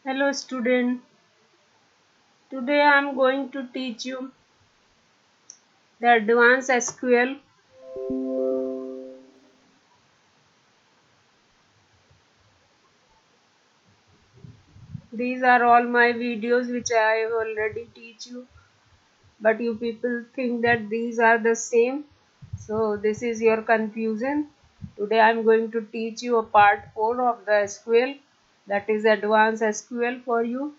Hello student, today I am going to teach you the advanced SQL. These are all my videos which I have already teach you, but you people think that these are the same, so this is your confusion. Today I am going to teach you a part 4 of the SQL, that is advanced SQL for you.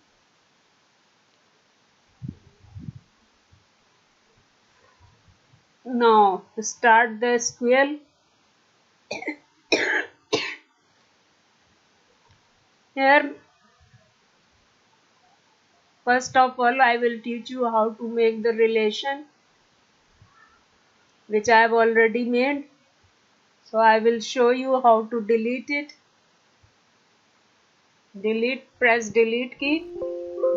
Now start the SQL. Here first of all I will teach you how to make the relation which I have already made. So I will show you how to delete it. Press delete key,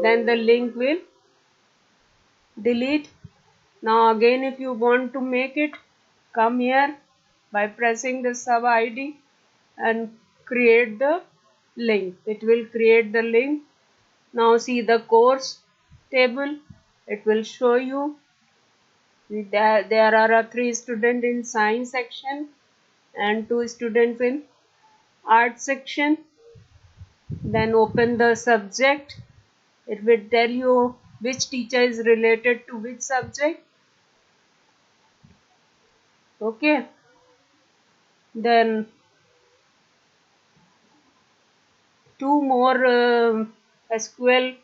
then the link will delete. Now again if you want to make it, come here by pressing the sub ID and create the link. It will create the link. Now see the course table. It will show you there are 3 students in science section and 2 students in art section. Then open the subject. It will tell you which teacher is related to which subject. Okay. Then 2 more SQL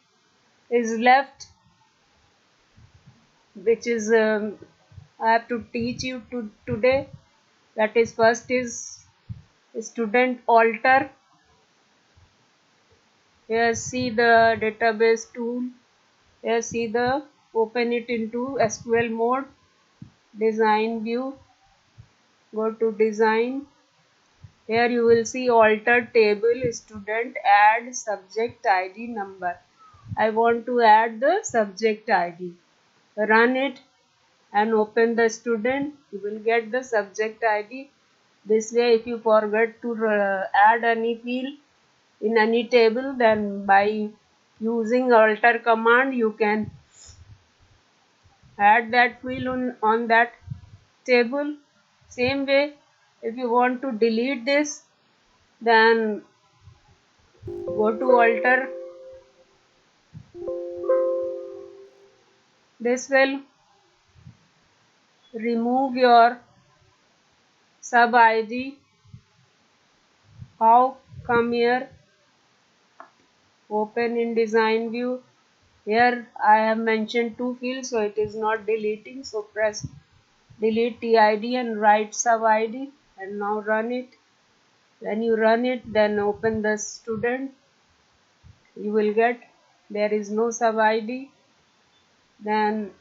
is left, which is I have to teach you today. That is, first is student alter. Here see the database tool. Here see the open it into SQL mode. Design view. Go to design. Here you will see alter table student add subject ID number. I want to add the subject ID. Run it and open the student. You will get the subject ID. This way if you forget to add any field in any table, then by using alter command you can add that field on that table. Same way if you want to delete this, then go to alter. This will remove your sub ID. How? Come here, open in design view. Here I have mentioned 2 fields, so it is not deleting. So press delete TID and write sub ID and now run it. When you run it, then open the student. You will get there is no sub ID. Then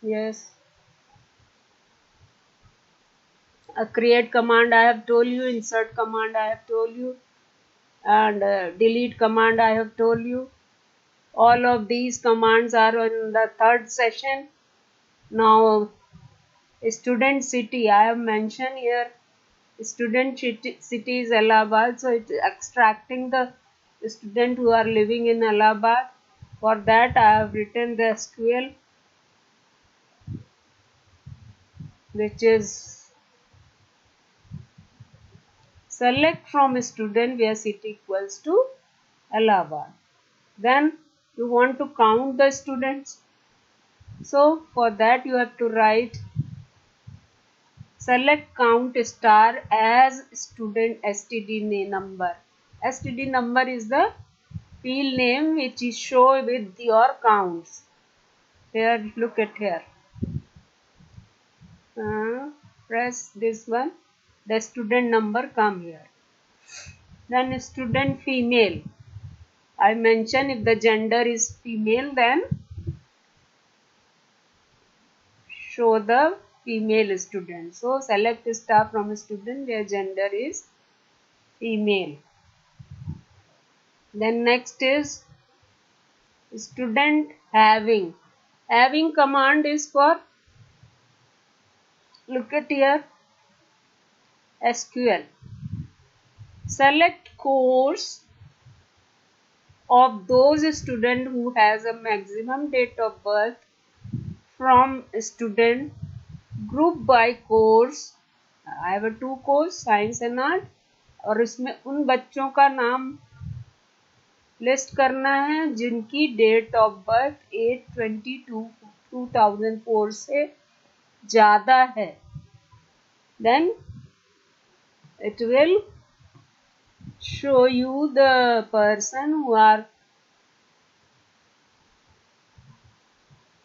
yes, a create command I have told you, insert command I have told you, and delete command I have told you. All of these commands are in the third session. Now student city I have mentioned here. Student city is Allahabad, so it is extracting the student who are living in Allahabad. For that I have written the SQL, which is select from student where city equals to Allahabad. Then you want to count the students. So for that you have to write select count star as student STD number. STD number is the field name which is show with your counts. Here, look at here. Press this one. The student number come here. Then student female. I mention if the gender is female, then show the female student. So select star from student where gender is female. Then next is student having. Having command is for, look at here, SQL. select course of those student who has a maximum date of birth from student group by course. I have a 2 course science and art और इसमें उन बच्चों का नाम list करना है जिनकी date of birth 8/22/2004 से ज़्यादा है. Then it will show you the person who are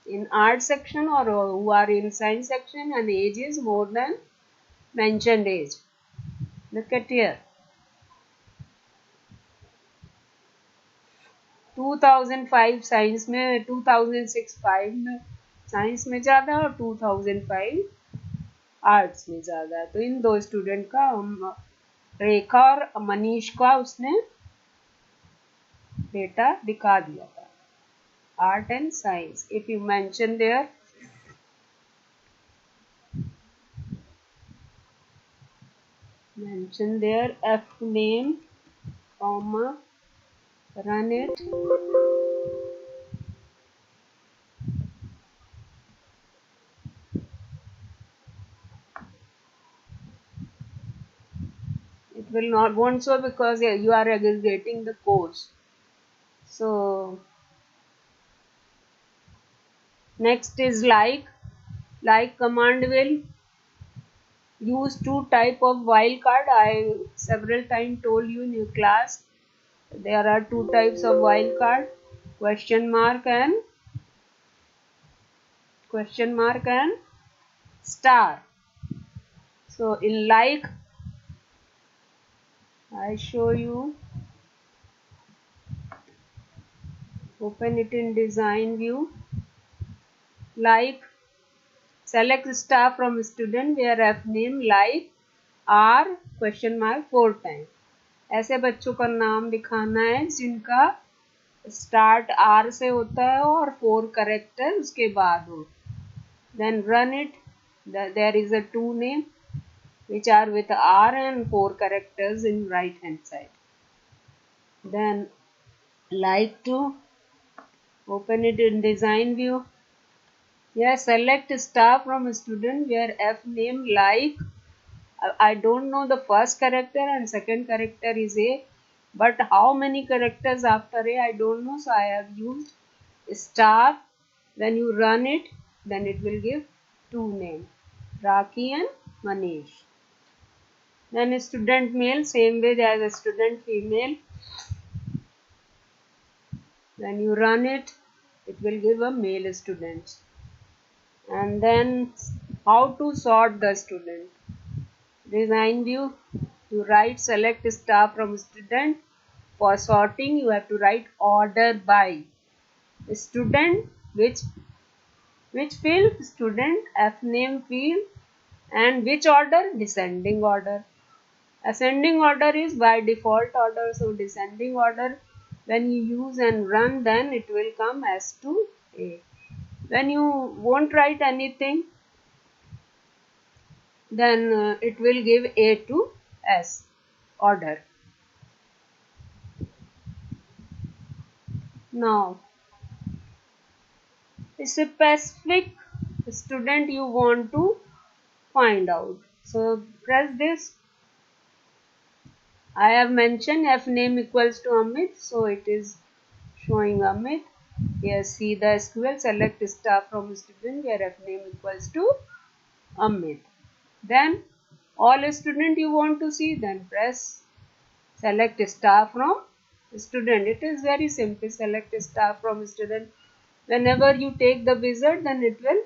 in art section or who are in science section and age is more than mentioned age. Look at here. 2005 science में, 2006-5 में science में ज़्यादा और 2005 arts में ज़्यादा. तो इन दो student का रेखा और मनीष का उसने डेटा दिखा दिया था. Art and science. If you mention there F name, comma, run it. It will not won't show because you are aggregating the course. So next is like command will use 2 type of wildcard. I several times told you in your class there are 2 types of wildcard, question mark and star. So in like, I show you, open it in design view. Like, select star from student where F name like R question mark 4 times. ऐसे बच्चों का नाम दिखाना है जिनका start R से होता है और 4 करेक्टर उसके बाद हो. Then run it. There is a 2 name which are with R and 4 characters in right hand side. Then like to, open it in design view. Yes, select star from student where F name like, I don't know the first character and second character is A, but how many characters after A I don't know, so I have used star. When you run it, then it will give 2 names, Rakhi and Manish. Then student male, same way as a student female. When you run it, it will give a male student. And then how to sort the student. Design view, you write select star from student. For sorting, you have to write order by student, which field, student, F name field, and which order, descending order. Ascending order is by default order, so descending order when you use and run, then it will come S to A. When you won't write anything, then it will give A to S order. Now, specific student you want to find out. So press this. I have mentioned F name equals to Amit, so it is showing Amit. Yes, see the SQL, select star from student where F name equals to Amit. Then all student you want to see, then press select star from student. It is very simple. Select star from student. Whenever you take the wizard, then it will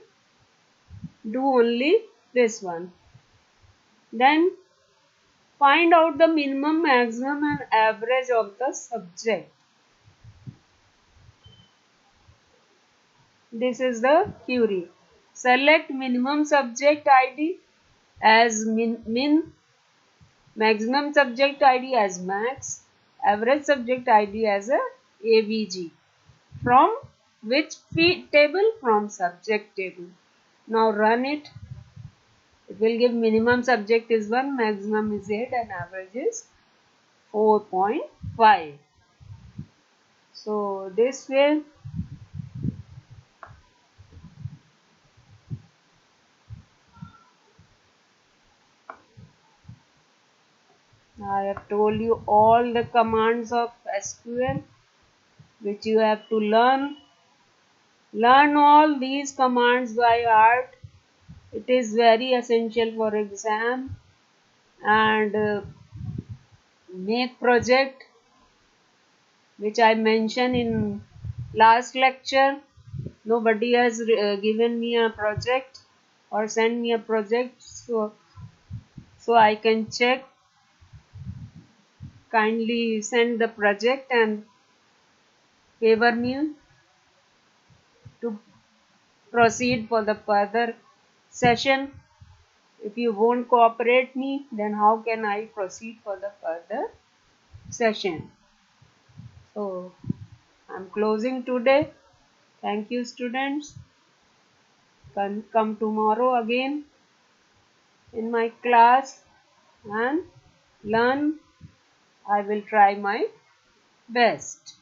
do only this one. Then find out the minimum, maximum and average of the subject. This is the query. Select minimum subject ID as min, maximum subject ID as max, average subject ID as a AVG. From which table? From subject table. Now run it. It will give minimum subject is 1, maximum is 8 and average is 4.5. So this way I have told you all the commands of SQL which you have to learn. Learn all these commands by heart. It is very essential for exam. And make project which I mentioned in last lecture. Nobody has given me a project or sent me a project, so I can check. Kindly send the project and favor me to proceed for the further session. If you won't cooperate me, then how can I proceed for the further session? So I'm closing today. Thank you, students. Come tomorrow again in my class and learn. I will try my best.